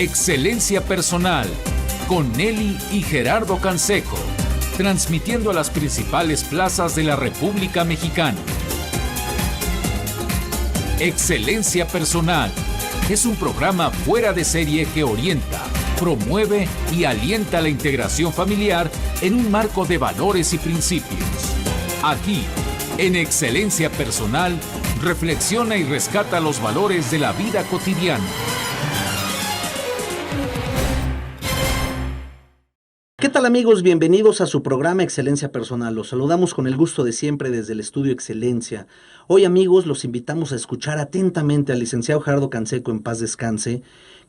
Excelencia Personal, con Nelly y Gerardo Canseco, transmitiendo a las principales plazas de la República Mexicana. Excelencia Personal es un programa fuera de serie que orienta, promueve y alienta la integración familiar en un marco de valores y principios. Aquí, en Excelencia Personal, reflexiona y rescata los valores de la vida cotidiana. ¿Qué tal, amigos? Bienvenidos a su programa Excelencia Personal. Los saludamos con el gusto de siempre desde el Estudio Excelencia. Hoy, amigos, los invitamos a escuchar atentamente al licenciado Gerardo Canseco, en paz descanse,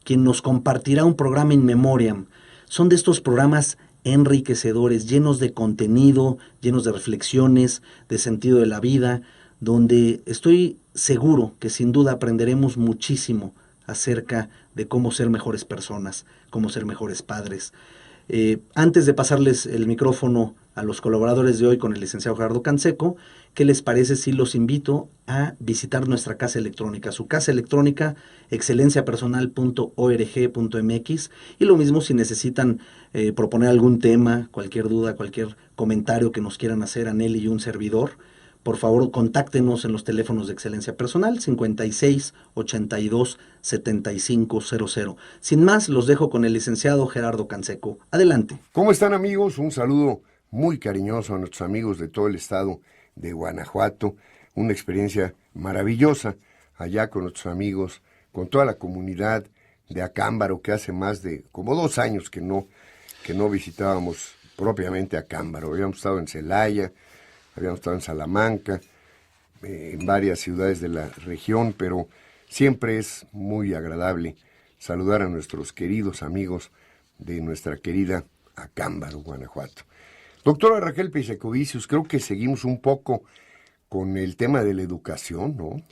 quien nos compartirá un programa in memoriam. Son de estos programas enriquecedores, llenos de contenido, llenos de reflexiones, de sentido de la vida, donde estoy seguro que sin duda aprenderemos muchísimo acerca de cómo ser mejores personas, cómo ser mejores padres. Antes de pasarles el micrófono a los colaboradores de hoy con el licenciado Gerardo Canseco, ¿qué les parece si los invito a visitar nuestra casa electrónica? Su casa electrónica, excelenciapersonal.org.mx, y lo mismo si necesitan proponer algún tema, cualquier duda, cualquier comentario que nos quieran hacer a Nelly y un servidor. Por favor, contáctenos en los teléfonos de Excelencia Personal, 56 82 75 00. Sin más, los dejo con el licenciado Gerardo Canseco. Adelante. ¿Cómo están, amigos? Un saludo muy cariñoso a nuestros amigos de todo el estado de Guanajuato. Una experiencia maravillosa allá con nuestros amigos, con toda la comunidad de Acámbaro, que hace más de como 2 años que no visitábamos propiamente Acámbaro. Habíamos estado en Celaya, habíamos estado en Salamanca, en varias ciudades de la región, pero siempre es muy agradable saludar a nuestros queridos amigos de nuestra querida Acámbaro, Guanajuato. Doctora Raquel Peixecovicius, creo que seguimos un poco con el tema de la educación, ¿no?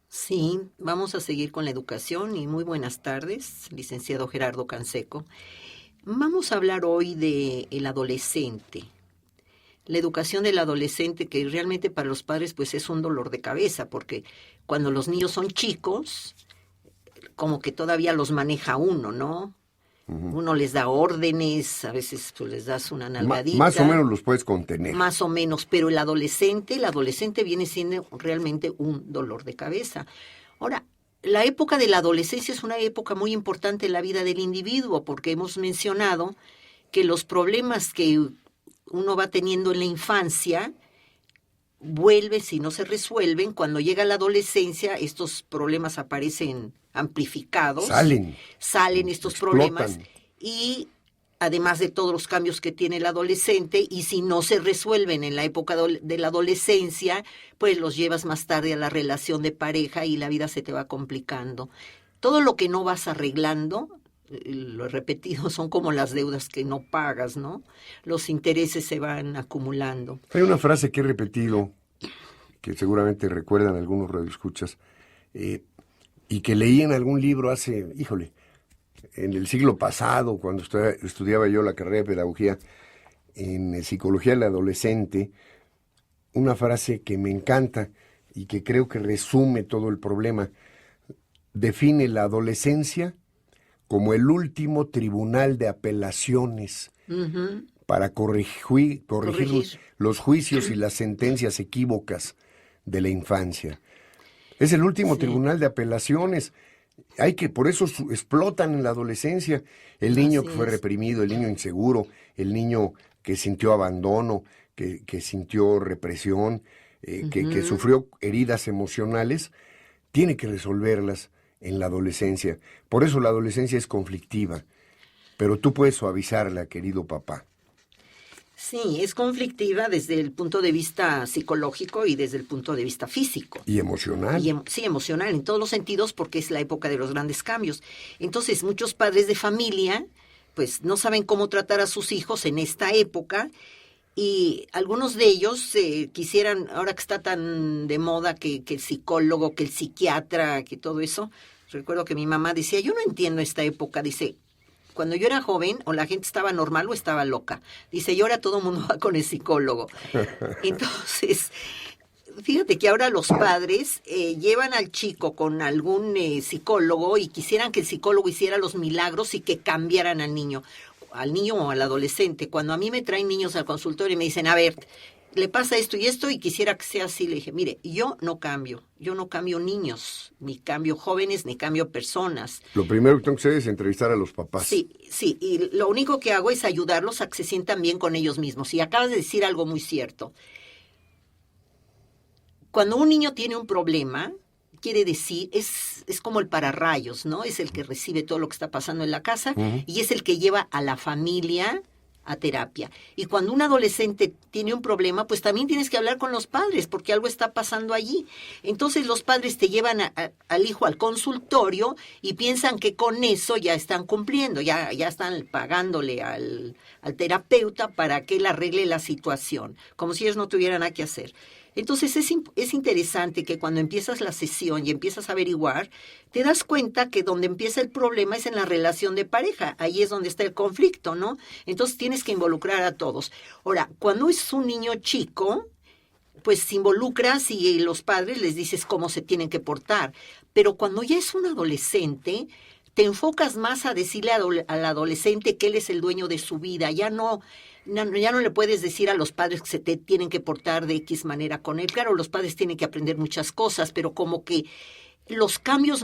Sí, vamos a seguir con la educación y muy buenas tardes, licenciado Gerardo Canseco. Vamos a hablar hoy del adolescente. La educación del adolescente, que realmente para los padres pues es un dolor de cabeza, porque cuando los niños son chicos, como que todavía los maneja uno, ¿no? Uh-huh. Uno les da órdenes, a veces pues les das una nalgadita. Más o menos los puedes contener. Más o menos, pero el adolescente viene siendo realmente un dolor de cabeza. Ahora, la época de la adolescencia es una época muy importante en la vida del individuo, porque hemos mencionado que los problemas que uno va teniendo en la infancia, vuelve si no se resuelven. Cuando llega la adolescencia, estos problemas aparecen amplificados. Salen estos explotan. Problemas. Y además de todos los cambios que tiene el adolescente, y si no se resuelven en la época de la adolescencia, pues los llevas más tarde a la relación de pareja y la vida se te va complicando. Todo lo que no vas arreglando, lo he repetido, son como las deudas que no pagas, ¿no? Los intereses se van acumulando. Hay una frase que he repetido, que seguramente recuerdan algunos radioescuchas, y que leí en algún libro hace, en el siglo pasado, cuando estudiaba yo la carrera de pedagogía en psicología del adolescente, una frase que me encanta y que creo que resume todo el problema. Define la adolescencia como el último tribunal de apelaciones para corregir los juicios y las sentencias equívocas de la infancia. Es el último tribunal de apelaciones. Por eso explotan en la adolescencia. El niño que fue reprimido, el niño inseguro, el niño que sintió abandono, que sintió represión, que sufrió heridas emocionales, tiene que resolverlas en la adolescencia. Por eso la adolescencia es conflictiva, pero tú puedes suavizarla, querido papá. Sí, es conflictiva desde el punto de vista psicológico y desde el punto de vista físico. Y emocional. Sí, emocional, en todos los sentidos, porque es la época de los grandes cambios. Entonces, muchos padres de familia, pues, no saben cómo tratar a sus hijos en esta época, y algunos de ellos quisieran, ahora que está tan de moda que el psicólogo, que el psiquiatra, que todo eso. Recuerdo que mi mamá decía, yo no entiendo esta época, dice, cuando yo era joven, o la gente estaba normal o estaba loca. Dice, y ahora todo el mundo va con el psicólogo. Entonces, Fíjate que ahora los padres llevan al chico con algún psicólogo y quisieran que el psicólogo hiciera los milagros y que cambiaran al niño o al adolescente. Cuando a mí me traen niños al consultorio y me dicen, a ver, le pasa esto y quisiera que sea así, le dije, mire, yo no cambio niños, ni cambio jóvenes, ni cambio personas. Lo primero que tengo que hacer es entrevistar a los papás. Sí, y lo único que hago es ayudarlos a que se sientan bien con ellos mismos. Y acabas de decir algo muy cierto. Cuando un niño tiene un problema, quiere decir, es como el pararrayos, ¿no? Es el que recibe todo lo que está pasando en la casa y es el que lleva a la familia a terapia. Y cuando un adolescente tiene un problema, pues también tienes que hablar con los padres porque algo está pasando allí. Entonces los padres te llevan al hijo al consultorio y piensan que con eso ya están cumpliendo, ya están pagándole al terapeuta para que él arregle la situación, como si ellos no tuvieran nada que hacer. Entonces es interesante que cuando empiezas la sesión y empiezas a averiguar, te das cuenta que donde empieza el problema es en la relación de pareja. Ahí es donde está el conflicto, ¿no? Entonces tienes que involucrar a todos. Ahora, cuando es un niño chico, pues involucras y los padres les dices cómo se tienen que portar. Pero cuando ya es un adolescente, te enfocas más a decirle al adolescente que él es el dueño de su vida. Ya no le puedes decir a los padres que se te tienen que portar de X manera con él. Claro, los padres tienen que aprender muchas cosas, pero como que los cambios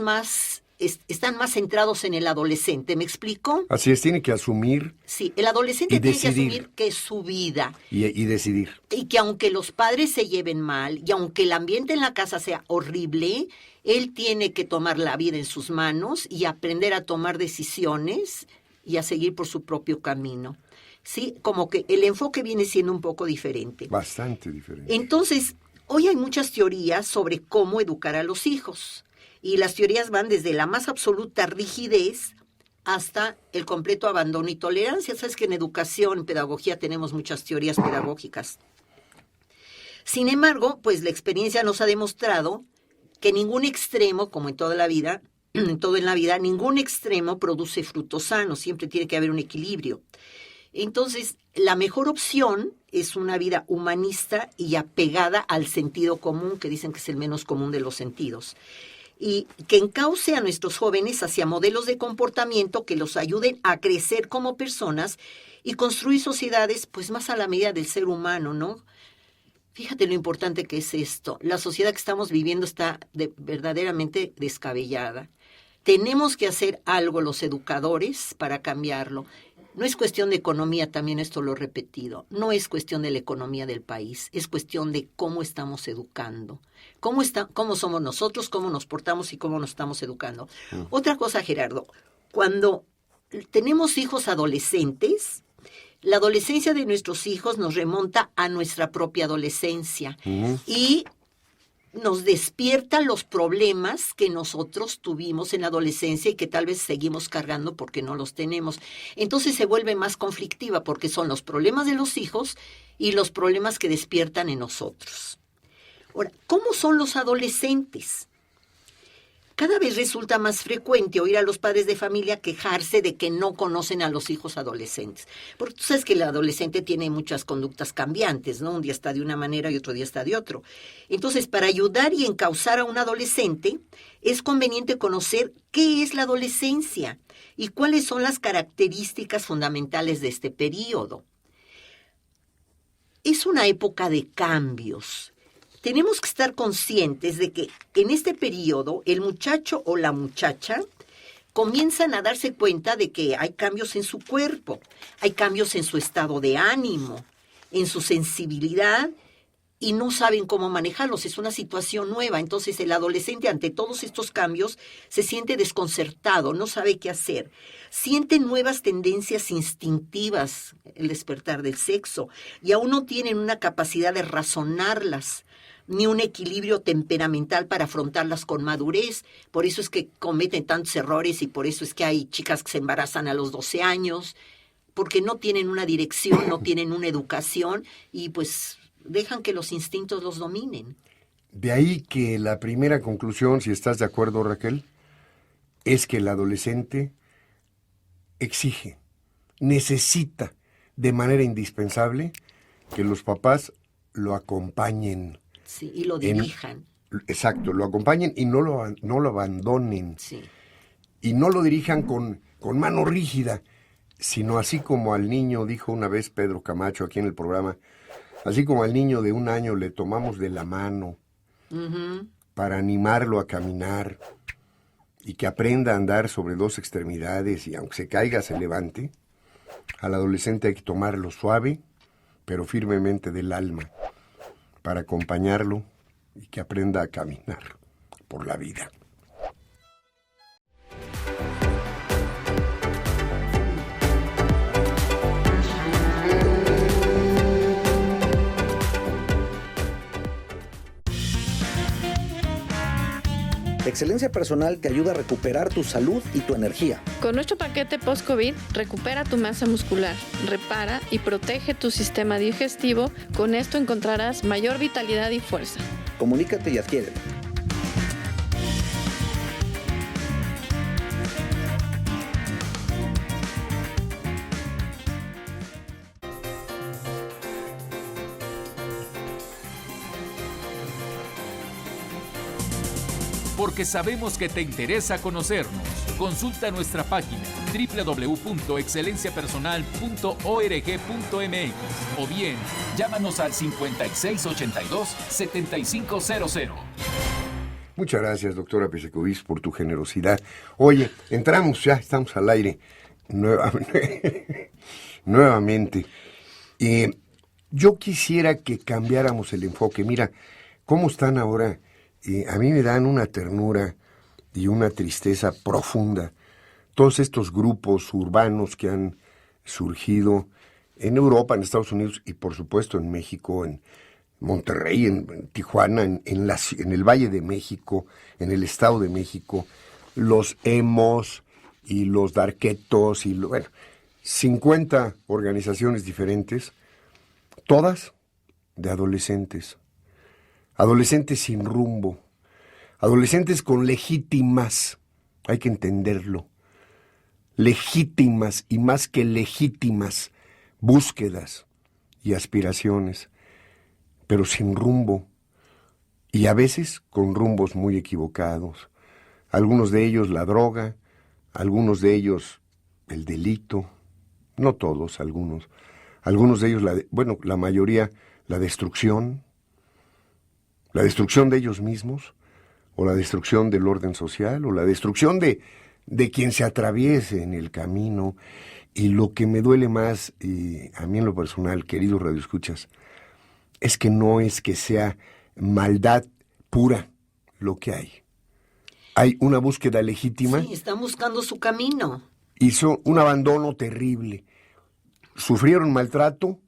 están más centrados en el adolescente. ¿Me explico? Así es, tiene que asumir. Sí, el adolescente tiene que asumir que es su vida. Y decidir. Y que aunque los padres se lleven mal, y aunque el ambiente en la casa sea horrible, él tiene que tomar la vida en sus manos y aprender a tomar decisiones y a seguir por su propio camino. Sí, como que el enfoque viene siendo un poco diferente. Bastante diferente. Entonces, hoy hay muchas teorías sobre cómo educar a los hijos. Y las teorías van desde la más absoluta rigidez hasta el completo abandono y tolerancia. Sabes que en educación, en pedagogía, tenemos muchas teorías pedagógicas. Sin embargo, pues la experiencia nos ha demostrado que ningún extremo, como en toda la vida, ningún extremo produce frutos sanos. Siempre tiene que haber un equilibrio. Entonces, la mejor opción es una vida humanista y apegada al sentido común, que dicen que es el menos común de los sentidos, y que encauce a nuestros jóvenes hacia modelos de comportamiento que los ayuden a crecer como personas y construir sociedades pues más a la medida del ser humano, ¿no? Fíjate lo importante que es esto. La sociedad que estamos viviendo está verdaderamente descabellada. Tenemos que hacer algo los educadores para cambiarlo. No es cuestión de economía, también esto lo he repetido. No es cuestión de la economía del país, es cuestión de cómo estamos educando. Cómo somos nosotros, cómo nos portamos y cómo nos estamos educando. Otra cosa, Gerardo, cuando tenemos hijos adolescentes, la adolescencia de nuestros hijos nos remonta a nuestra propia adolescencia y nos despierta los problemas que nosotros tuvimos en la adolescencia y que tal vez seguimos cargando porque no los tenemos. Entonces se vuelve más conflictiva porque son los problemas de los hijos y los problemas que despiertan en nosotros. Ahora, ¿cómo son los adolescentes? Cada vez resulta más frecuente oír a los padres de familia quejarse de que no conocen a los hijos adolescentes. Porque tú sabes que el adolescente tiene muchas conductas cambiantes, ¿no? Un día está de una manera y otro día está de otro. Entonces, para ayudar y encauzar a un adolescente, es conveniente conocer qué es la adolescencia y cuáles son las características fundamentales de este período. Es una época de cambios. Tenemos que estar conscientes de que en este periodo el muchacho o la muchacha comienzan a darse cuenta de que hay cambios en su cuerpo, hay cambios en su estado de ánimo, en su sensibilidad y no saben cómo manejarlos. Es una situación nueva. Entonces el adolescente ante todos estos cambios se siente desconcertado, no sabe qué hacer. Siente nuevas tendencias instintivas, el despertar del sexo, y aún no tienen una capacidad de razonarlas, ni un equilibrio temperamental para afrontarlas con madurez. Por eso es que cometen tantos errores y por eso es que hay chicas que se embarazan a los 12 años, porque no tienen una dirección, no tienen una educación y pues dejan que los instintos los dominen. De ahí que la primera conclusión, si estás de acuerdo, Raquel, es que el adolescente exige, necesita de manera indispensable que los papás lo acompañen, Sí, y lo dirijan. Exacto, lo acompañen y no lo abandonen. Sí. Y no lo dirijan con mano rígida, sino así como al niño, dijo una vez Pedro Camacho aquí en el programa, así como al niño de 1 año le tomamos de la mano para animarlo a caminar y que aprenda a andar sobre 2 extremidades y aunque se caiga se levante. Al adolescente hay que tomarlo suave, pero firmemente del alma, para acompañarlo y que aprenda a caminar por la vida. Excelencia Personal te ayuda a recuperar tu salud y tu energía. Con nuestro paquete post-COVID, recupera tu masa muscular, repara y protege tu sistema digestivo. Con esto encontrarás mayor vitalidad y fuerza. Comunícate y adquiérelo. Porque sabemos que te interesa conocernos. Consulta nuestra página www.excelenciapersonal.org.mx o bien llámanos al 5682-7500. Muchas gracias, doctora Pesecovis, por tu generosidad. Oye, ya estamos al aire nuevamente. Yo quisiera que cambiáramos el enfoque. Mira, ¿cómo están ahora? A mí me dan una ternura y una tristeza profunda todos estos grupos urbanos que han surgido en Europa, en Estados Unidos y por supuesto en México, en Monterrey, en Tijuana, en el Valle de México, en el Estado de México, los emos y los darketos y 50 organizaciones diferentes, todas de adolescentes. Adolescentes sin rumbo, adolescentes con legítimas, hay que entenderlo, legítimas y más que legítimas búsquedas y aspiraciones, pero sin rumbo y a veces con rumbos muy equivocados. Algunos de ellos la droga, algunos de ellos el delito, no todos, algunos de ellos, la mayoría, la destrucción de ellos mismos, o la destrucción del orden social, o la destrucción de quien se atraviese en el camino. Y lo que me duele más, a mí en lo personal, queridos radioescuchas, es que no es que sea maldad pura lo que hay. Hay una búsqueda legítima. Sí, están buscando su camino. Hizo un abandono terrible. Sufrieron maltrato,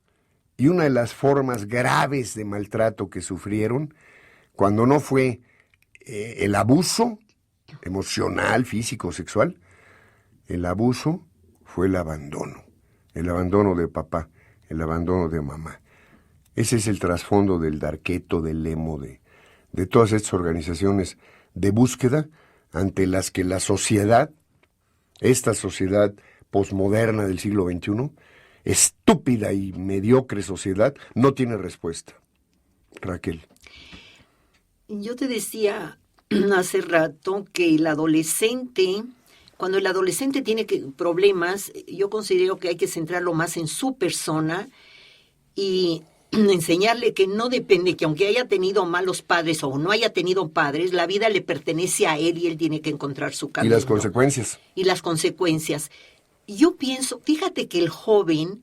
y una de las formas graves de maltrato que sufrieron, cuando no fue el abuso emocional, físico, sexual, el abuso fue el abandono de papá, el abandono de mamá. Ese es el trasfondo del darketo, del emo, de todas estas organizaciones de búsqueda ante las que la sociedad, esta sociedad posmoderna del siglo XXI, estúpida y mediocre sociedad, no tiene respuesta. Raquel. Yo te decía hace rato que el adolescente, cuando el adolescente tiene problemas, yo considero que hay que centrarlo más en su persona y enseñarle que no depende, que aunque haya tenido malos padres o no haya tenido padres, la vida le pertenece a él y él tiene que encontrar su camino. Y las consecuencias. Yo pienso, fíjate que el joven,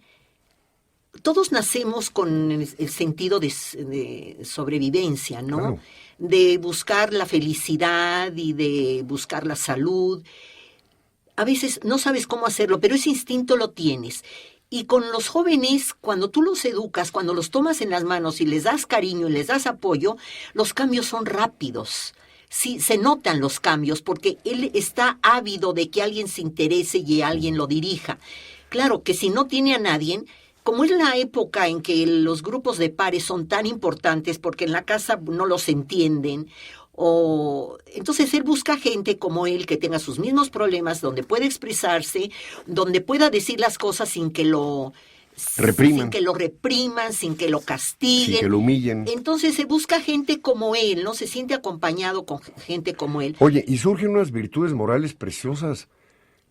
todos nacemos con el sentido de sobrevivencia, ¿no? Claro. De buscar la felicidad y de buscar la salud. A veces no sabes cómo hacerlo, pero ese instinto lo tienes. Y con los jóvenes, cuando tú los educas, cuando los tomas en las manos y les das cariño y les das apoyo, los cambios son rápidos. Sí, se notan los cambios porque él está ávido de que alguien se interese y alguien lo dirija. Claro que si no tiene a nadie, como es la época en que los grupos de pares son tan importantes porque en la casa no los entienden, entonces él busca gente como él que tenga sus mismos problemas, donde pueda expresarse, donde pueda decir las cosas sin que lo Repriman. sin que lo repriman, sin que lo castiguen. Sin que lo humillen. Entonces se busca gente como él, ¿no? Se siente acompañado con gente como él. Oye, y surgen unas virtudes morales preciosas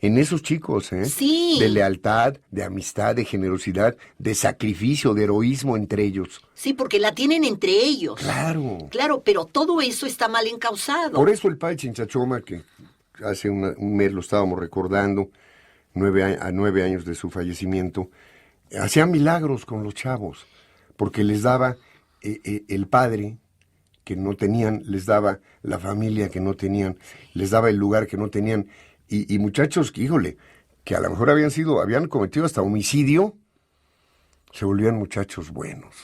en esos chicos, ¿eh? Sí. De lealtad, de amistad, de generosidad, de sacrificio, de heroísmo entre ellos. Sí, porque la tienen entre ellos. Claro. Claro, pero todo eso está mal encausado. Por eso el padre Chinchachoma, que hace un mes lo estábamos recordando, 9 años de su fallecimiento, hacía milagros con los chavos, porque les daba el padre que no tenían, les daba la familia que no tenían, les daba el lugar que no tenían, y muchachos que, híjole, que a lo mejor habían cometido hasta homicidio, se volvían muchachos buenos,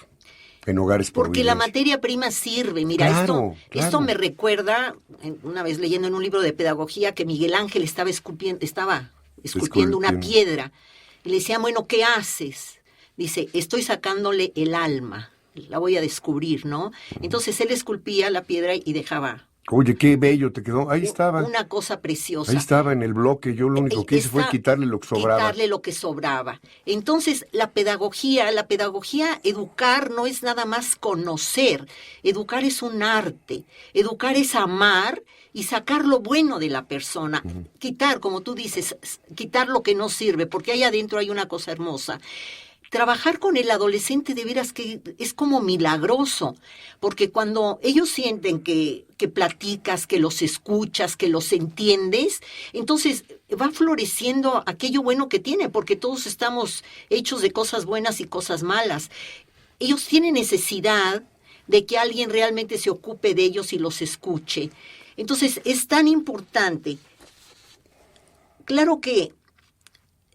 en hogares Porque providencia. la materia prima sirve. Mira, Claro, esto claro. me recuerda, una vez leyendo en un libro de pedagogía, que Miguel Ángel estaba esculpiendo una piedra. Y le decían, bueno, ¿qué haces? Dice, estoy sacándole el alma, la voy a descubrir, ¿no? Entonces él esculpía la piedra y dejaba Oye, qué bello te quedó. Ahí estaba. una cosa preciosa. Ahí estaba en el bloque. Yo lo único que hice fue quitarle lo que sobraba. Quitarle lo que sobraba. Entonces, la pedagogía, educar no es nada más conocer. Educar es un arte. Educar es amar y sacar lo bueno de la persona. Quitar, como tú dices, quitar lo que no sirve, porque ahí adentro hay una cosa hermosa. Trabajar con el adolescente de veras que es como milagroso, porque cuando ellos sienten que platicas, que los escuchas, que los entiendes, entonces va floreciendo aquello bueno que tiene, porque todos estamos hechos de cosas buenas y cosas malas. Ellos tienen necesidad de que alguien realmente se ocupe de ellos y los escuche. Entonces es tan importante. Claro que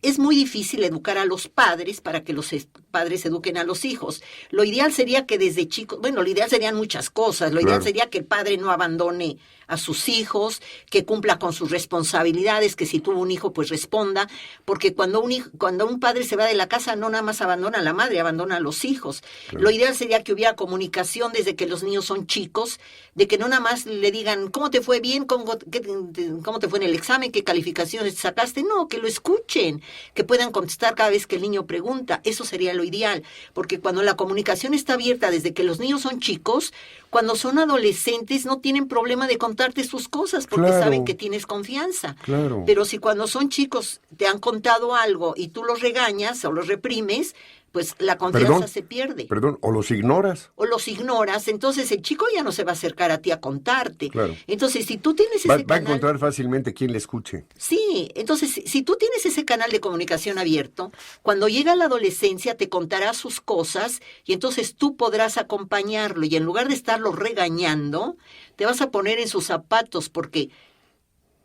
es muy difícil educar a los padres para que los padres eduquen a los hijos. Lo ideal sería que desde chicos, lo ideal serían muchas cosas. Lo ideal sería que el padre no abandone a sus hijos, que cumpla con sus responsabilidades, que si tuvo un hijo, pues responda, porque cuando un padre se va de la casa, no nada más abandona a la madre, abandona a los hijos. Claro. Lo ideal sería que hubiera comunicación desde que los niños son chicos, de que no nada más le digan, ¿cómo te fue bien? ¿Cómo te fue en el examen? ¿Qué calificaciones sacaste? No, que lo escuchen, que puedan contestar cada vez que el niño pregunta. Eso sería lo ideal, porque cuando la comunicación está abierta desde que los niños son chicos, cuando son adolescentes no tienen problema de contarte sus cosas, porque saben que tienes confianza. Claro. Pero si cuando son chicos te han contado algo y tú los regañas o los reprimes, pues la confianza se pierde. O los ignoras. O los ignoras, entonces el chico ya no se va a acercar a ti a contarte. Claro. Entonces, si tú tienes ese canal... Va a canal, encontrar fácilmente quien le escuche. Sí, entonces, si tú tienes ese canal de comunicación abierto, cuando llega la adolescencia te contará sus cosas y entonces tú podrás acompañarlo y en lugar de estarlo regañando, te vas a poner en sus zapatos porque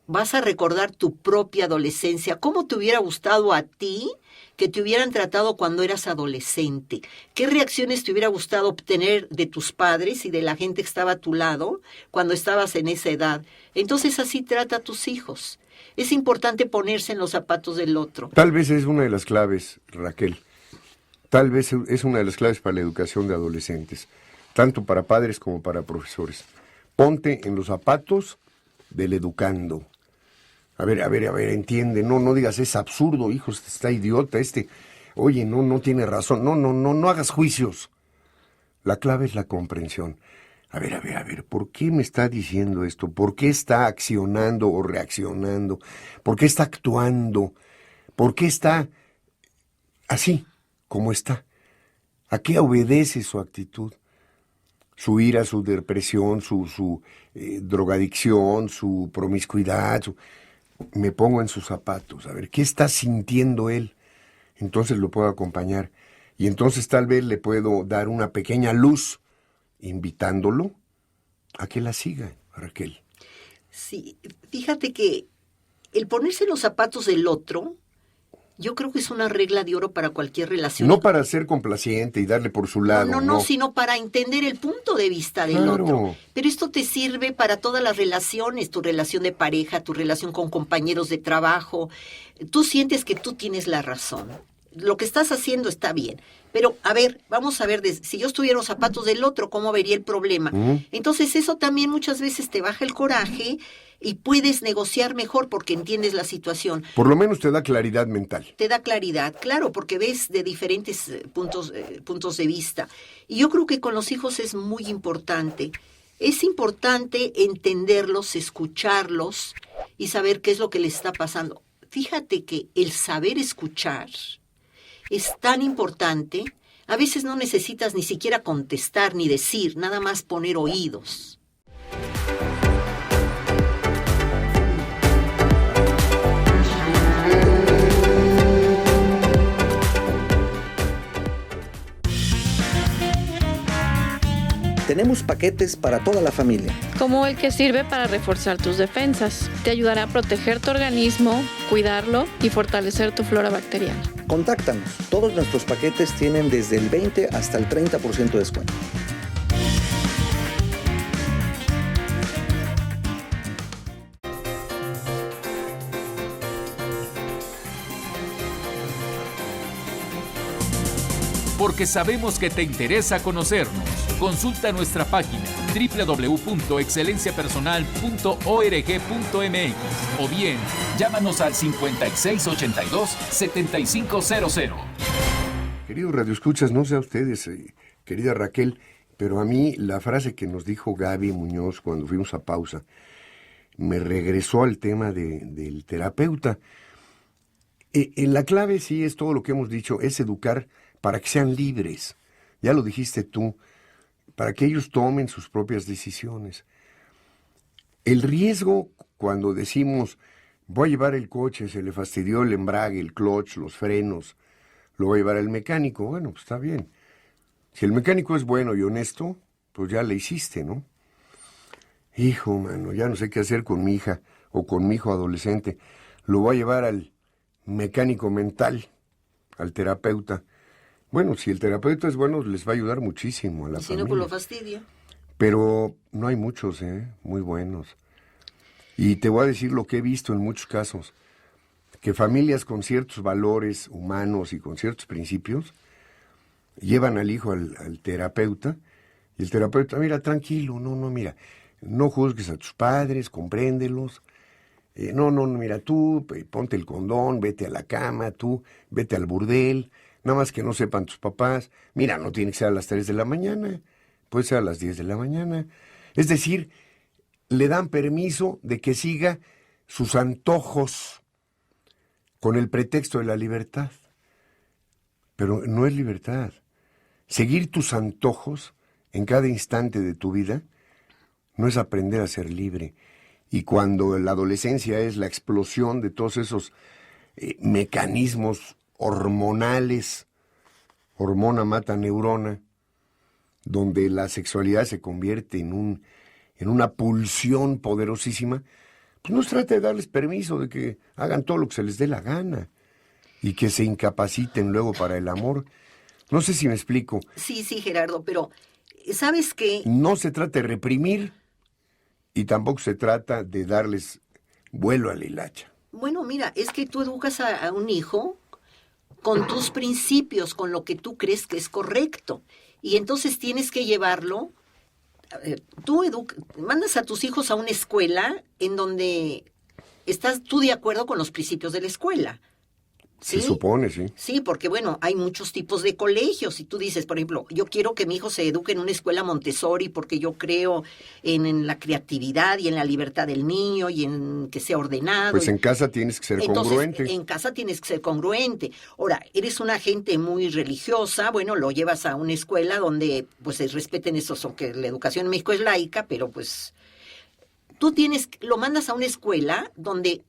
vas a recordar tu propia adolescencia, cómo te hubiera gustado a ti que te hubieran tratado cuando eras adolescente, qué reacciones te hubiera gustado obtener de tus padres y de la gente que estaba a tu lado cuando estabas en esa edad. Entonces así trata a tus hijos. Es importante ponerse en los zapatos del otro. Tal vez es una de las claves, Raquel, tal vez es una de las claves para la educación de adolescentes, tanto para padres como para profesores. Ponte en los zapatos del educando. A ver, entiende, no digas, es absurdo, hijo, está idiota, oye, no tiene razón, no hagas juicios. La clave es la comprensión. A ver, ¿por qué me está diciendo esto? ¿Por qué está accionando o reaccionando? ¿Por qué está actuando? ¿Por qué está así como está? ¿A qué obedece su actitud? Su ira, su depresión, su drogadicción, su promiscuidad, Me pongo en sus zapatos, a ver, ¿qué está sintiendo él? Entonces lo puedo acompañar. Y entonces tal vez le puedo dar una pequeña luz, invitándolo a que la siga, Raquel. Sí, fíjate que el ponerse los zapatos del otro, yo creo que es una regla de oro para cualquier relación. No para ser complaciente y darle por su lado. No, sino para entender el punto de vista del otro. Pero esto te sirve para todas las relaciones, tu relación de pareja, tu relación con compañeros de trabajo. Tú sientes que tú tienes la razón. lo que estás haciendo está bien. Pero, a ver, vamos a ver, si yo estuviera en los zapatos del otro, ¿cómo vería el problema? Entonces, eso también muchas veces te baja el coraje y puedes negociar mejor porque entiendes la situación. Por lo menos te da claridad mental. Te da claridad, claro, porque ves de diferentes puntos de vista. Y yo creo que con los hijos es muy importante. Es importante entenderlos, escucharlos y saber qué es lo que les está pasando. Fíjate que el saber escuchar es tan importante. A veces no necesitas ni siquiera contestar ni decir, nada más poner oídos. Tenemos paquetes para toda la familia. Como el que sirve para reforzar tus defensas. Te ayudará a proteger tu organismo, cuidarlo y fortalecer tu flora bacteriana. Contáctanos. Todos nuestros paquetes tienen desde el 20 hasta el 30% de descuento. Porque sabemos que te interesa conocernos. Consulta nuestra página www.excelenciapersonal.org.mx o bien llámanos al 5682-7500. Queridos radioescuchas, no sé a ustedes, querida Raquel, pero a mí la frase que nos dijo Gaby Muñoz cuando fuimos a pausa me regresó al tema del terapeuta. La clave sí es todo lo que hemos dicho, es educar para que sean libres. Ya lo dijiste tú, para que ellos tomen sus propias decisiones. El riesgo cuando decimos, voy a llevar el coche, se le fastidió el embrague, el clutch, los frenos, lo voy a llevar al mecánico, bueno, pues está bien. Si el mecánico es bueno y honesto, pues ya le hiciste, ¿no? Hijo, mano, ya no sé qué hacer con mi hija o con mi hijo adolescente. Lo voy a llevar al mecánico mental, al terapeuta. Bueno, si el terapeuta es bueno, les va a ayudar muchísimo a la familia. Si no, pues lo fastidia. Pero no hay muchos, muy buenos. Y te voy a decir lo que he visto en muchos casos, que familias con ciertos valores humanos y con ciertos principios llevan al hijo al terapeuta, y el terapeuta, mira, tranquilo, mira, no juzgues a tus padres, compréndelos. Mira, tú ponte el condón, vete a la cama, tú vete al burdel. Nada más que no sepan tus papás. Mira, no tiene que ser a las 3 de la mañana, puede ser a las 10 de la mañana. Es decir, le dan permiso de que siga sus antojos con el pretexto de la libertad. Pero no es libertad. Seguir tus antojos en cada instante de tu vida no es aprender a ser libre. Y cuando la adolescencia es la explosión de todos esos mecanismos hormonales, hormona mata neurona, donde la sexualidad se convierte en una pulsión poderosísima, pues no se trata de darles permiso de que hagan todo lo que se les dé la gana y que se incapaciten luego para el amor. No sé si me explico. Sí, Gerardo, pero ¿sabes qué? No se trata de reprimir y tampoco se trata de darles vuelo a la hilacha. Bueno, mira, es que tú educas a un hijo con tus principios, con lo que tú crees que es correcto. Y entonces tienes que llevarlo. Mandas a tus hijos a una escuela en donde estás tú de acuerdo con los principios de la escuela. ¿Sí? Se supone, sí. Sí, porque bueno, hay muchos tipos de colegios. Y tú dices, por ejemplo, yo quiero que mi hijo se eduque en una escuela Montessori porque yo creo en la creatividad y en la libertad del niño y en que sea ordenado. Pues en casa tienes que ser congruente. En casa tienes que ser congruente. Ahora, eres una gente muy religiosa, bueno, lo llevas a una escuela donde pues se respeten esos, aunque la educación en México es laica, pero pues lo mandas a una escuela donde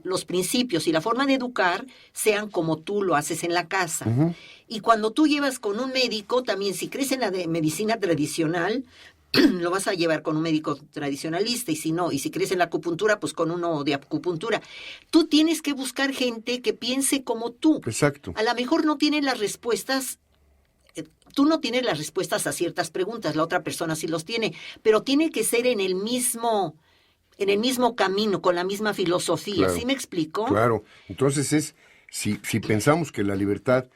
los principios y la forma de educar sean como tú lo haces en la casa. Uh-huh. Y cuando tú llevas con un médico, también si crees en la medicina tradicional, lo vas a llevar con un médico tradicionalista, y si no, y si crees en la acupuntura, pues con uno de acupuntura. Tú tienes que buscar gente que piense como tú. Exacto. A lo mejor no tienen las respuestas. Tú no tienes las respuestas a ciertas preguntas, la otra persona sí los tiene, pero tiene que ser en el mismo camino, con la misma filosofía. Claro, ¿Sí me explico? Claro. Entonces es Si pensamos que la libertad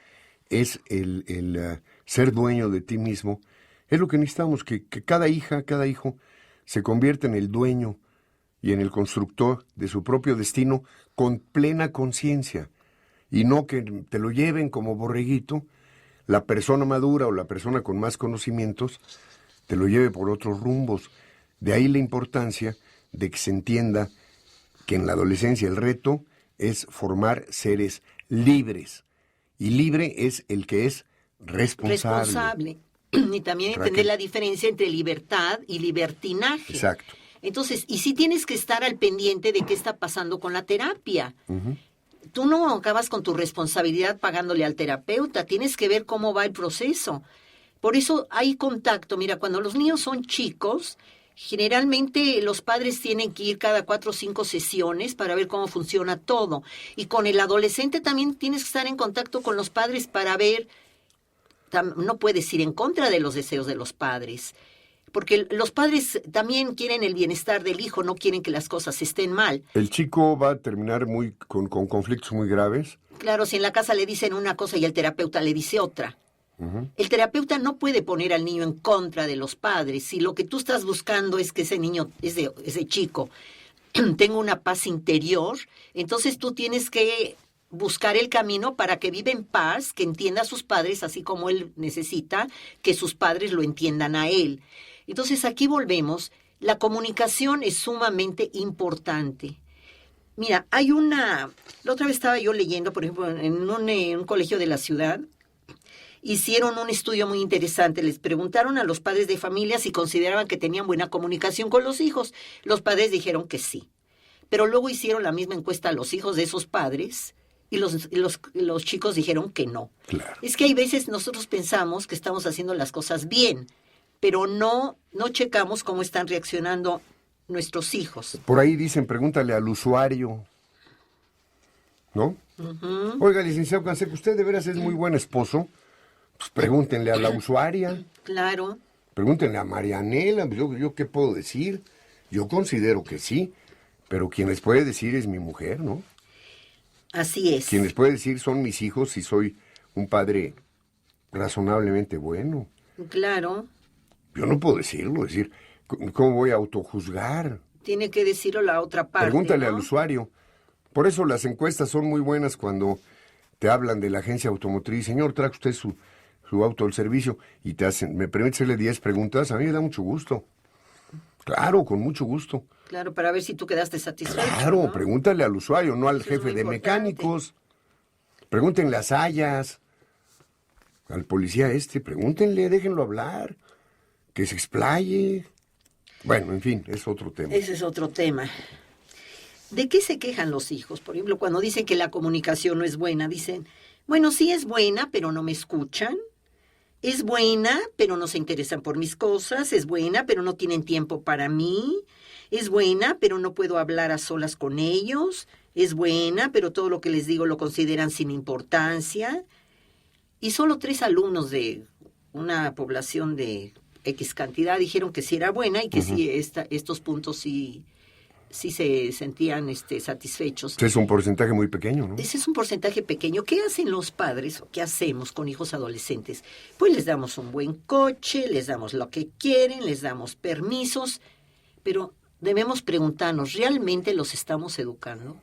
es el ser dueño de ti mismo, es lo que necesitamos, que cada hija, cada hijo se convierta en el dueño y en el constructor de su propio destino con plena conciencia, y no que te lo lleven como borreguito, la persona madura o la persona con más conocimientos te lo lleve por otros rumbos. De ahí la importancia de que se entienda que en la adolescencia el reto es formar seres libres, y libre es el que es responsable. Y también Raquel. entender la diferencia entre libertad y libertinaje. Exacto. Entonces, y sí tienes que estar al pendiente de qué está pasando con la terapia. Tú no acabas con tu responsabilidad pagándole al terapeuta, tienes que ver cómo va el proceso. Por eso hay contacto. Mira, cuando los niños son chicos, generalmente los padres tienen que ir cada 4 o 5 sesiones para ver cómo funciona todo. Y con el adolescente también tienes que estar en contacto con los padres para ver, no puedes ir en contra de los deseos de los padres. Porque los padres también quieren el bienestar del hijo, no quieren que las cosas estén mal. El chico va a terminar con conflictos muy graves. Claro, si en la casa le dicen una cosa y el terapeuta le dice otra. El terapeuta no puede poner al niño en contra de los padres. Si lo que tú estás buscando es que ese niño, ese chico, tenga una paz interior, entonces tú tienes que buscar el camino para que viva en paz, que entienda a sus padres, así como él necesita que sus padres lo entiendan a él. Entonces aquí volvemos, la comunicación es sumamente importante. Mira, la otra vez estaba yo leyendo, por ejemplo, en un colegio de la ciudad, hicieron un estudio muy interesante, les preguntaron a los padres de familia si consideraban que tenían buena comunicación con los hijos. Los padres dijeron que sí, pero luego hicieron la misma encuesta a los hijos de esos padres y los chicos dijeron que no. Claro. Es que hay veces nosotros pensamos que estamos haciendo las cosas bien, pero no checamos cómo están reaccionando nuestros hijos. Por ahí dicen, pregúntale al usuario, ¿no? Oiga, licenciado Canseco, usted de veras es muy buen esposo. Pues pregúntenle a la usuaria. Claro. Pregúntenle a Marianela. ¿Yo qué puedo decir? Yo considero que sí, pero quien les puede decir es mi mujer, ¿no? Así es. Quien les puede decir son mis hijos si soy un padre razonablemente bueno. Claro. Yo no puedo decirlo, ¿cómo voy a autojuzgar? Tiene que decirlo la otra parte. Pregúntale ¿no? al usuario. Por eso las encuestas son muy buenas cuando te hablan de la agencia automotriz. Señor, trae usted su auto al servicio y te hacen, ¿me permite hacerle 10 preguntas? A mí me da mucho gusto. Claro, con mucho gusto. Claro, para ver si tú quedaste satisfecho. Claro, ¿no? pregúntale al usuario, no al Eso es jefe muy de importante. mecánicos. Pregúntenle a Sayas, al policía pregúntenle, déjenlo hablar, que se explaye. Bueno, en fin, es otro tema. Ese es otro tema. ¿De qué se quejan los hijos? Por ejemplo, cuando dicen que la comunicación no es buena, dicen, bueno, sí es buena, pero no me escuchan. Es buena, pero no se interesan por mis cosas. Es buena, pero no tienen tiempo para mí. Es buena, pero no puedo hablar a solas con ellos. Es buena, pero todo lo que les digo lo consideran sin importancia. Y solo 3 alumnos de una población de X cantidad dijeron que sí era buena y que sí estos puntos sí se sentían satisfechos. Es un porcentaje muy pequeño, ¿no? Ese es un porcentaje pequeño. ¿Qué hacen los padres o qué hacemos con hijos adolescentes? Pues les damos un buen coche, les damos lo que quieren, les damos permisos, pero debemos preguntarnos, ¿realmente los estamos educando?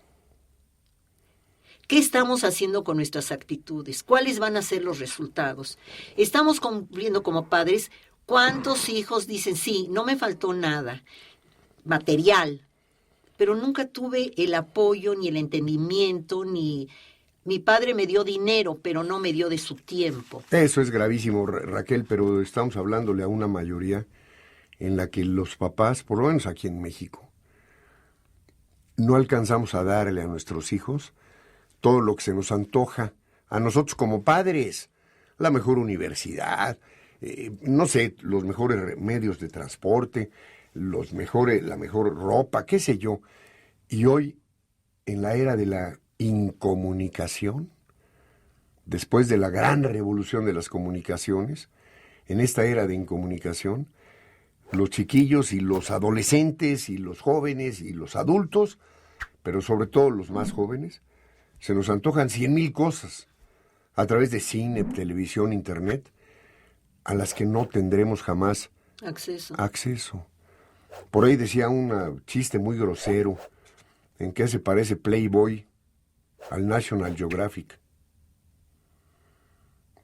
¿Qué estamos haciendo con nuestras actitudes? ¿Cuáles van a ser los resultados? Estamos cumpliendo como padres. ¿Cuántos hijos dicen, sí, no me faltó nada material, pero nunca tuve el apoyo, ni el entendimiento, ni mi padre me dio dinero, pero no me dio de su tiempo? Eso es gravísimo, Raquel, pero estamos hablándole a una mayoría en la que los papás, por lo menos aquí en México, no alcanzamos a darle a nuestros hijos todo lo que se nos antoja a nosotros como padres, la mejor universidad, no sé, los mejores medios de transporte, la mejor ropa, qué sé yo. Y hoy, en la era de la incomunicación, después de la gran revolución de las comunicaciones, en esta era de incomunicación, los chiquillos y los adolescentes y los jóvenes y los adultos, pero sobre todo los más jóvenes, Se nos antojan 100,000 cosas a través de cine, televisión, internet, a las que no tendremos jamás acceso. Por ahí decía un chiste muy grosero, en que se parece Playboy al National Geographic.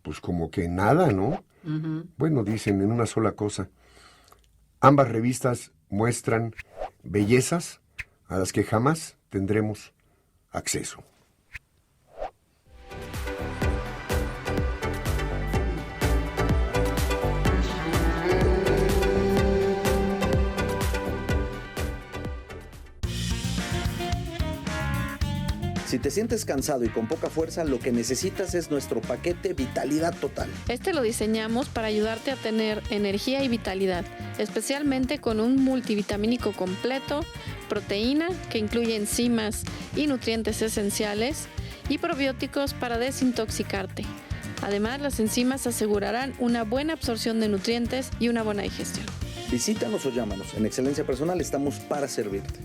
Pues como que nada, ¿no? Uh-huh. Bueno, dicen en una sola cosa. Ambas revistas muestran bellezas a las que jamás tendremos acceso. Si te sientes cansado y con poca fuerza, lo que necesitas es nuestro paquete Vitalidad Total. Este lo diseñamos para ayudarte a tener energía y vitalidad, especialmente con un multivitamínico completo, proteína que incluye enzimas y nutrientes esenciales y probióticos para desintoxicarte. Además, las enzimas asegurarán una buena absorción de nutrientes y una buena digestión. Visítanos o llámanos. En Excelencia Personal estamos para servirte.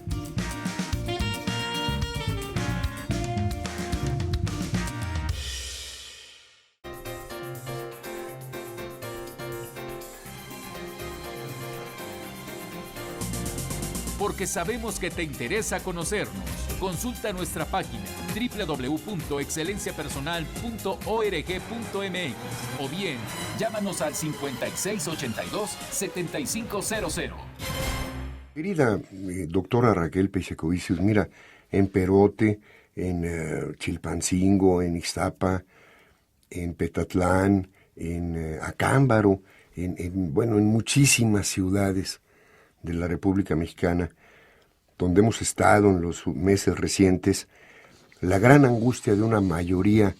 Porque sabemos que te interesa conocernos. Consulta nuestra página www.excelenciapersonal.org.mx o bien llámanos al 5682-7500. Querida doctora Raquel Peixecovicius, mira, en Perote, en Chilpancingo, en Ixtapa, en Petatlán, en Acámbaro, en muchísimas ciudades de la República Mexicana, donde hemos estado en los meses recientes, la gran angustia de una mayoría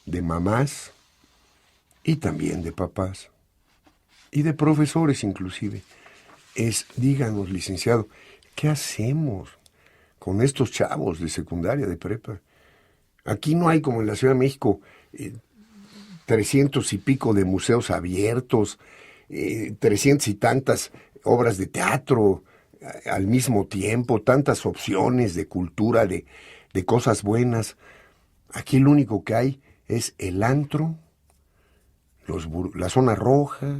de mamás y también de papás y de profesores inclusive es, díganos, licenciado, ¿qué hacemos con estos chavos de secundaria, de prepa? Aquí no hay, como en la Ciudad de México, 300 y pico de museos abiertos, 300 y tantas obras de teatro al mismo tiempo, tantas opciones de cultura, de cosas buenas. Aquí lo único que hay es el antro, la zona roja,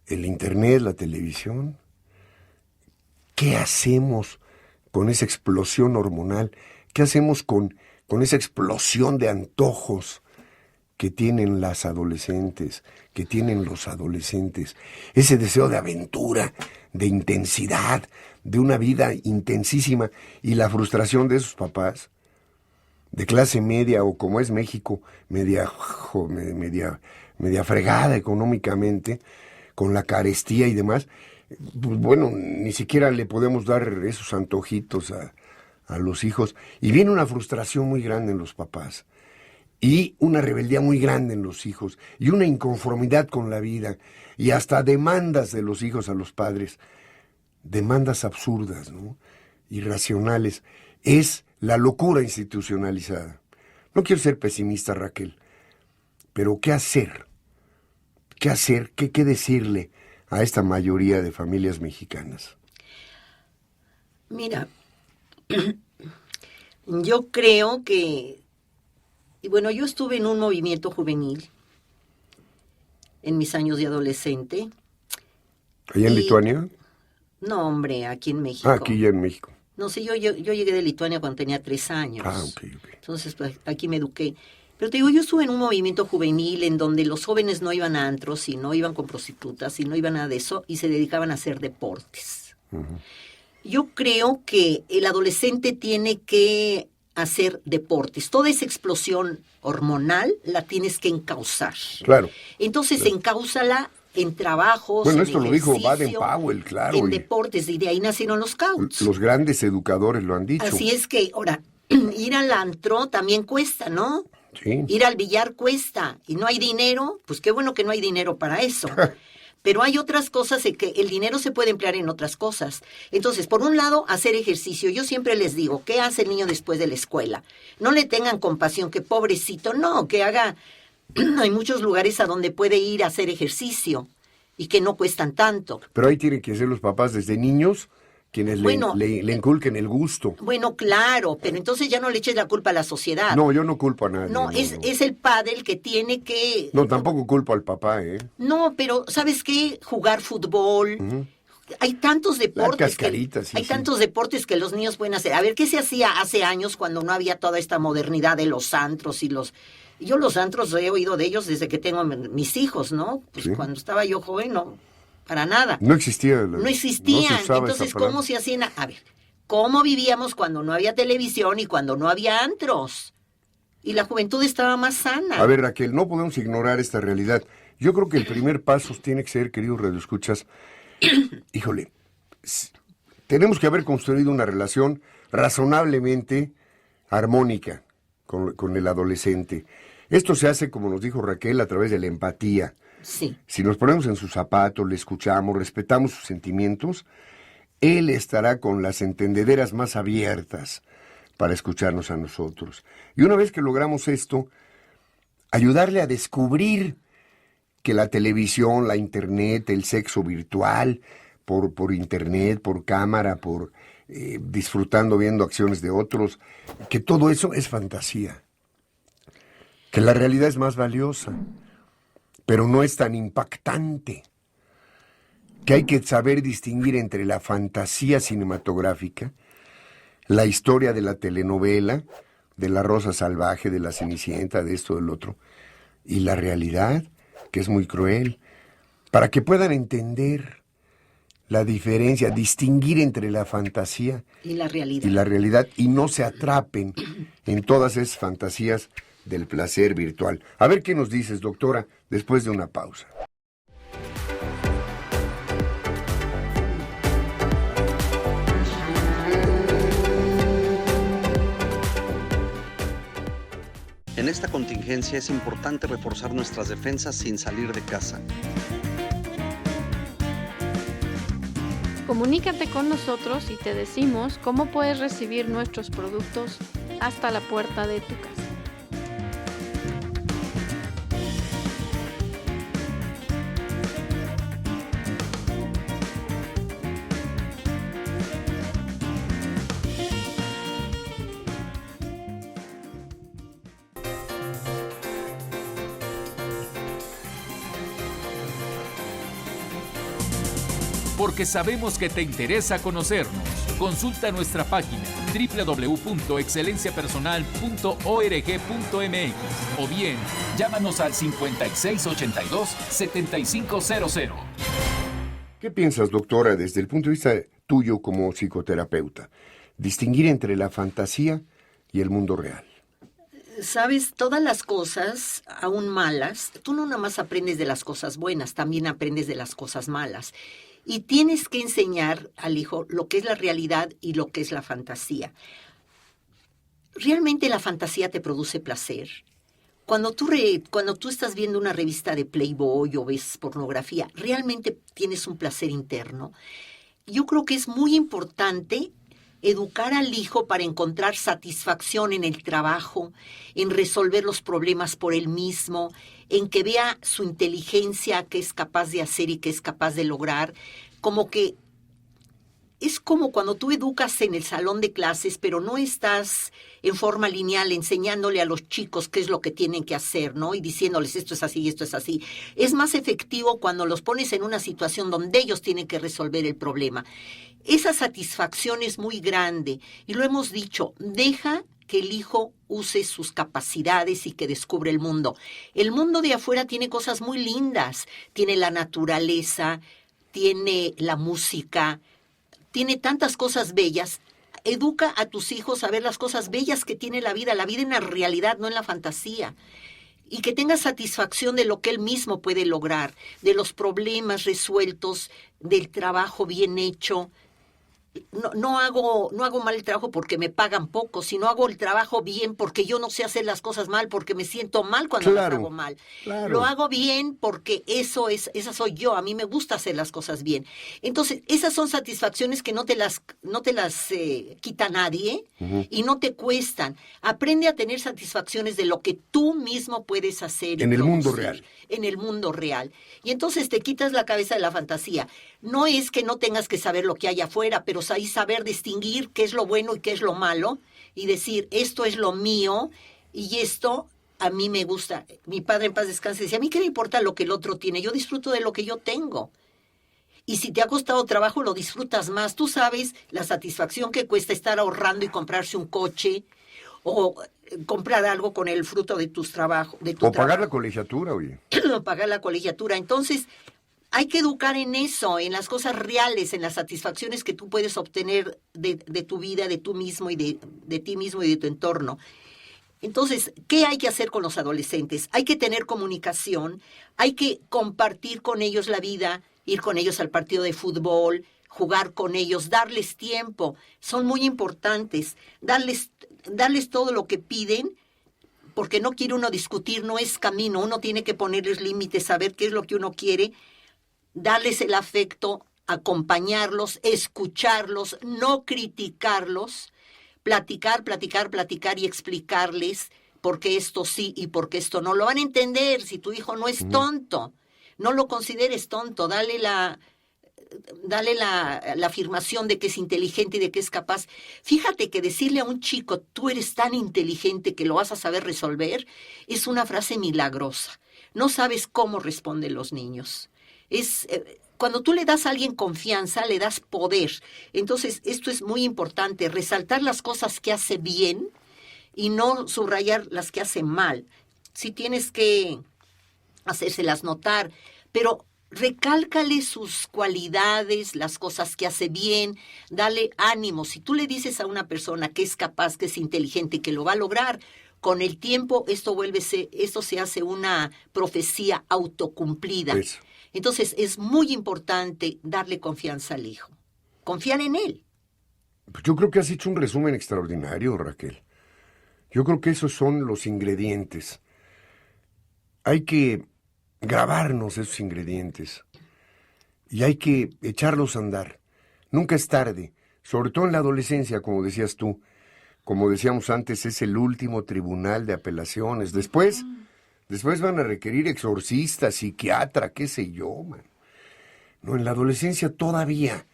el internet, la televisión. ¿Qué hacemos con esa explosión hormonal? ¿Qué hacemos con esa explosión de antojos que tienen las adolescentes, que tienen los adolescentes? Ese deseo de aventura, de intensidad, de una vida intensísima, y la frustración de esos papás de clase media, o como es México, media fregada económicamente, con la carestía y demás. Pues bueno, ni siquiera le podemos dar esos antojitos a los hijos, y viene una frustración muy grande en los papás, y una rebeldía muy grande en los hijos, y una inconformidad con la vida, y hasta demandas de los hijos a los padres, demandas absurdas, ¿no? Irracionales. Es la locura institucionalizada. No quiero ser pesimista, Raquel, pero ¿qué hacer? ¿Qué hacer? ¿Qué decirle a esta mayoría de familias mexicanas? Mira, yo creo que, bueno, yo estuve en un movimiento juvenil en mis años de adolescente. ¿Allá en Lituania? No, hombre, aquí en México. Ah, aquí ya en México. No sé, yo llegué de Lituania cuando tenía 3 años. Ah, ok. Entonces, pues, aquí me eduqué. Pero te digo, yo estuve en un movimiento juvenil en donde los jóvenes no iban a antros, y no iban con prostitutas, y no iban a nada de eso, y se dedicaban a hacer deportes. Uh-huh. Yo creo que el adolescente tiene que hacer deportes. Toda esa explosión hormonal la tienes que encauzar. Claro. Entonces, encáuzala en trabajos, bueno, en esto lo dijo Baden-Powell, claro. En deportes, y de ahí nacieron los scouts. Los grandes educadores lo han dicho. Así es que, ahora, ir al antro también cuesta, ¿no? Sí. Ir al billar cuesta, y no hay dinero, pues qué bueno que no hay dinero para eso. Pero hay otras cosas en que el dinero se puede emplear en otras cosas. Entonces, por un lado, hacer ejercicio. Yo siempre les digo, ¿qué hace el niño después de la escuela? No le tengan compasión, que pobrecito, no, que haga... Hay muchos lugares a donde puede ir a hacer ejercicio y que no cuestan tanto. Pero ahí tienen que ser los papás desde niños quienes Bueno, le inculquen el gusto. Bueno, claro, pero entonces ya no le eches la culpa a la sociedad. No, yo no culpo a nadie. No, es el padre el que tiene que... No, tampoco culpo al papá, ¿eh? No, pero ¿sabes qué? Jugar fútbol. Hay tantos deportes tantos deportes que los niños pueden hacer. A ver, ¿qué se hacía hace años cuando no había toda esta modernidad de los antros y los... Yo los antros he oído de ellos desde que tengo mis hijos, ¿no? Pues sí. Cuando estaba yo joven, no, para nada. No existían. No existían. Entonces, ¿cómo se hacían? A ver, ¿cómo vivíamos cuando no había televisión y cuando no había antros? Y la juventud estaba más sana. A ver, Raquel, no podemos ignorar esta realidad. Yo creo que el primer paso tiene que ser, queridos radioescuchas, híjole, tenemos que haber construido una relación razonablemente armónica con el adolescente. Esto se hace, como nos dijo Raquel, a través de la empatía. Sí. Si nos ponemos en sus zapatos, le escuchamos, respetamos sus sentimientos, él estará con las entendederas más abiertas para escucharnos a nosotros. Y una vez que logramos esto, ayudarle a descubrir que la televisión, la internet, el sexo virtual, por internet, por cámara, por disfrutando viendo acciones de otros, que todo eso es fantasía. Que la realidad es más valiosa, pero no es tan impactante. Que hay que saber distinguir entre la fantasía cinematográfica, la historia de la telenovela, de la Rosa Salvaje, de la Cenicienta, de esto, del otro, y la realidad, que es muy cruel, para que puedan entender la diferencia, distinguir entre la fantasía y la realidad y no se atrapen en todas esas fantasías del placer virtual. A ver qué nos dices, doctora, después de una pausa. En esta contingencia es importante reforzar nuestras defensas sin salir de casa. Comunícate con nosotros y te decimos cómo puedes recibir nuestros productos hasta la puerta de tu casa. Porque sabemos que te interesa conocernos. Consulta nuestra página www.excelenciapersonal.org.mx o bien llámanos al 5682-7500. ¿Qué piensas, doctora, desde el punto de vista tuyo como psicoterapeuta? Distinguir entre la fantasía y el mundo real. Sabes, todas las cosas, aún malas, tú no nada más aprendes de las cosas buenas, también aprendes de las cosas malas. Y tienes que enseñar al hijo lo que es la realidad y lo que es la fantasía. ¿Realmente la fantasía te produce placer? Cuando tú estás viendo una revista de Playboy o ves pornografía, ¿realmente tienes un placer interno? Yo creo que es muy importante educar al hijo para encontrar satisfacción en el trabajo, en resolver los problemas por él mismo, en que vea su inteligencia, qué es capaz de hacer y qué es capaz de lograr. Como que es como cuando tú educas en el salón de clases, pero no estás en forma lineal enseñándole a los chicos qué es lo que tienen que hacer, ¿no? Y diciéndoles esto es así y esto es así. Es más efectivo cuando los pones en una situación donde ellos tienen que resolver el problema. Esa satisfacción es muy grande y lo hemos dicho, deja que el hijo use sus capacidades y que descubre el mundo. El mundo de afuera tiene cosas muy lindas, tiene la naturaleza, tiene la música, tiene tantas cosas bellas. Educa a tus hijos a ver las cosas bellas que tiene la vida en la realidad, no en la fantasía. Y que tenga satisfacción de lo que él mismo puede lograr, de los problemas resueltos, del trabajo bien hecho. No hago mal el trabajo porque me pagan poco, sino hago el trabajo bien porque yo no sé hacer las cosas mal, porque me siento mal cuando las hago mal. Claro. Lo hago bien porque esa soy yo, a mí me gusta hacer las cosas bien. Entonces, esas son satisfacciones que no te las quita nadie y no te cuestan. Aprende a tener satisfacciones de lo que tú mismo puedes hacer. En el mundo real. En el mundo real. Y entonces te quitas la cabeza de la fantasía. No es que no tengas que saber lo que hay afuera, pero cosa y saber distinguir qué es lo bueno y qué es lo malo y decir, esto es lo mío y esto a mí me gusta. Mi padre en paz descanse decía, a mí qué me importa lo que el otro tiene, yo disfruto de lo que yo tengo. Y si te ha costado trabajo, lo disfrutas más. Tú sabes la satisfacción que cuesta estar ahorrando y comprarse un coche o comprar algo con el fruto de tus trabajos. O pagar la colegiatura, oye. Pagar la colegiatura. Entonces, hay que educar en eso, en las cosas reales, en las satisfacciones que tú puedes obtener de tu vida, de tú mismo y de ti mismo y de tu entorno. Entonces, ¿qué hay que hacer con los adolescentes? Hay que tener comunicación, hay que compartir con ellos la vida, ir con ellos al partido de fútbol, jugar con ellos, darles tiempo. Son muy importantes. Darles todo lo que piden, porque no quiere uno discutir, no es camino. Uno tiene que ponerles límites, saber qué es lo que uno quiere, darles el afecto, acompañarlos, escucharlos, no criticarlos, platicar y explicarles por qué esto sí y por qué esto no. Lo van a entender si tu hijo no es tonto. No lo consideres tonto, dale la afirmación de que es inteligente y de que es capaz. Fíjate que decirle a un chico, tú eres tan inteligente que lo vas a saber resolver, es una frase milagrosa. No sabes cómo responden los niños. Cuando tú le das a alguien confianza, le das poder. Entonces, esto es muy importante, resaltar las cosas que hace bien y no subrayar las que hace mal. Si tienes que hacérselas notar, pero recálcale sus cualidades, las cosas que hace bien, dale ánimo. Si tú le dices a una persona que es capaz, que es inteligente, que lo va a lograr, con el tiempo esto se hace una profecía autocumplida. Eso. Entonces es muy importante darle confianza al hijo, confiar en él. Yo creo que has hecho un resumen extraordinario, Raquel. Yo creo que esos son los ingredientes. Hay que grabarnos esos ingredientes y hay que echarlos a andar. Nunca es tarde, sobre todo en la adolescencia, como decías tú. Como decíamos antes, es el último tribunal de apelaciones. Después van a requerir exorcista, psiquiatra, qué sé yo, man. No, en la adolescencia todavía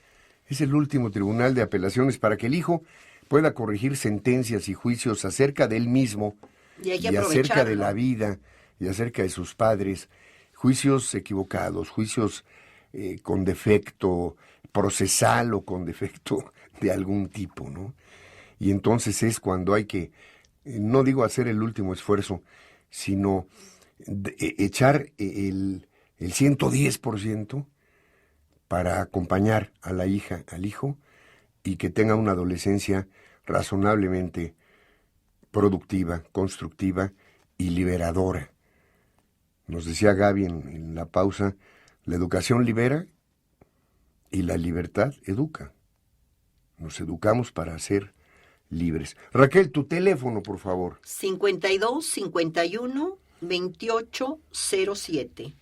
es el último tribunal de apelaciones para que el hijo pueda corregir sentencias y juicios acerca de él mismo y acerca de la vida y acerca de sus padres. Juicios equivocados, juicios con defecto procesal o con defecto de algún tipo, ¿no? Y entonces es cuando hay que, no digo hacer el último esfuerzo, sino echar el 110% para acompañar a la hija, al hijo, y que tenga una adolescencia razonablemente productiva, constructiva y liberadora. Nos decía Gaby en la pausa, la educación libera y la libertad educa. Nos educamos para ser libres. Raquel, tu teléfono, por favor. 52 51 28 07.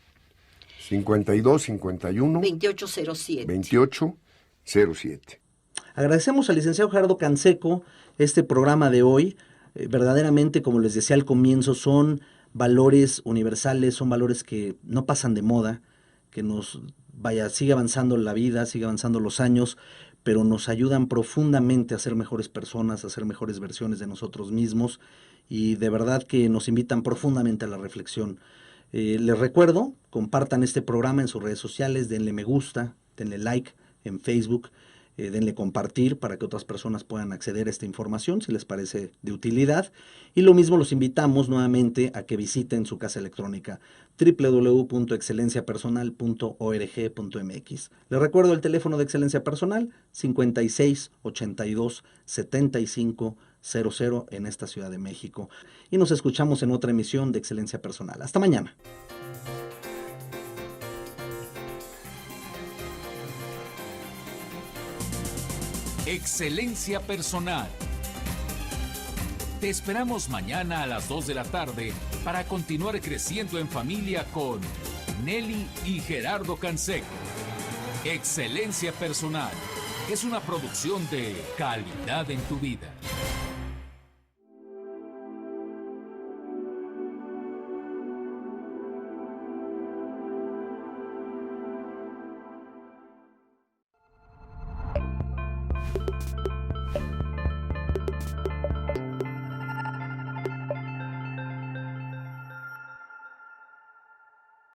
52 51 28 07. 28 07. Agradecemos al licenciado Gerardo Canseco este programa de hoy. Verdaderamente, como les decía al comienzo, son valores universales, son valores que no pasan de moda, que sigue avanzando la vida, sigue avanzando los años, pero nos ayudan profundamente a ser mejores personas, a ser mejores versiones de nosotros mismos, y de verdad que nos invitan profundamente a la reflexión. Les recuerdo, compartan este programa en sus redes sociales, denle me gusta, denle like en Facebook, denle compartir para que otras personas puedan acceder a esta información si les parece de utilidad. Y lo mismo los invitamos nuevamente a que visiten su casa electrónica www.excelenciapersonal.org.mx. Les recuerdo el teléfono de Excelencia Personal 56 82 75 00 en esta Ciudad de México. Y nos escuchamos en otra emisión de Excelencia Personal. Hasta mañana. Excelencia Personal. Te esperamos mañana a las 2 de la tarde para continuar creciendo en familia con Nelly y Gerardo Canseco. Excelencia Personal es una producción de Calidad en tu Vida.